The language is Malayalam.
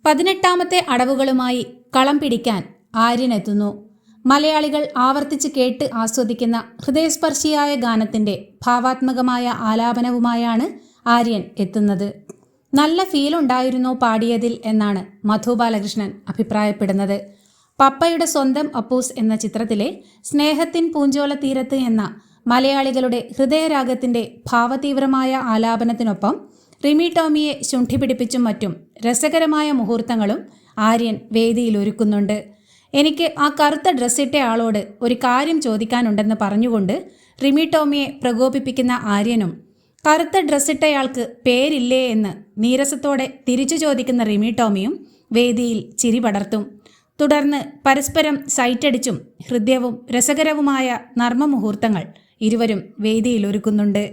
18ാമത്തെ അടവുകളുമായി കളം പിടിക്കാൻ ആര്യനെത്തുന്നു. മലയാളികൾ ആവർത്തിച്ച് കേട്ട് ആസ്വദിക്കുന്ന ഹൃദയസ്പർശിയായ ഗാനത്തിൻ്റെ ഭാവാത്മകമായ ആലാപനവുമായാണ് ആര്യൻ എത്തുന്നത്. നല്ല ഫീലുണ്ടായിരുന്നോ പാടിയതിൽ എന്നാണ് മധു ബാലകൃഷ്ണൻ അഭിപ്രായപ്പെടുന്നത്. പപ്പയുടെ സ്വന്തം അപ്പൂസ് എന്ന ചിത്രത്തിലെ സ്നേഹത്തിൻ പൂഞ്ചോല തീരത്ത് എന്ന മലയാളികളുടെ ഹൃദയരാഗത്തിൻ്റെ ഭാവതീവ്രമായ ആലാപനത്തിനൊപ്പം റിമി ടോമിയെ ശുണ്ഠി പിടിപ്പിച്ചും മറ്റും രസകരമായ മുഹൂർത്തങ്ങളും ആര്യൻ വേദിയിലൊരുക്കുന്നുണ്ട്. എനിക്ക് ആ കറുത്ത ഡ്രസ്സിട്ട ആളോട് ഒരു കാര്യം ചോദിക്കാനുണ്ടെന്ന് പറഞ്ഞുകൊണ്ട് റിമി ടോമിയെ പ്രകോപിപ്പിക്കുന്ന ആര്യനും കറുത്ത ഡ്രസ്സിട്ടയാൾക്ക് പേരില്ലേ എന്ന് നീരസത്തോടെ തിരിച്ചു ചോദിക്കുന്ന റിമി ടോമിയും വേദിയിൽ ചിരി പടർത്തും. തുടർന്ന് പരസ്പരം സൈറ്റടിച്ചും ഹൃദ്യവും രസകരവുമായ നർമ്മമുഹൂർത്തങ്ങൾ ഇരുവരും വേദിയിലൊരുക്കുന്നുണ്ട്.